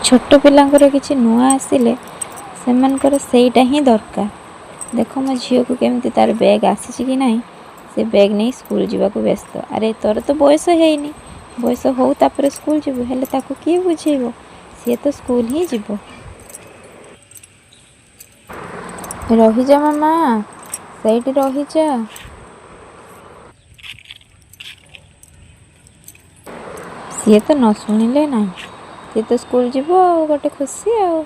छोट पिलांकर किछि नुआ आसिले सेमानकर सेईटा ही दरकार। देखो मो झील को केमती तार बैग आसी कि नहीं, से बैग नहीं स्कूल जावाक व्यस्त। अरे तोर तो बयस है, बयस हो तापर स्कूल जीवु, हेले ताको किए बुझेइबो, सी तो स्कूल ही जीवो। रहीजा मामा, सहीटी रहीजा। सी तो न शुणिले ना, सी तो स्कूल जीवो गोटे खुशी आ।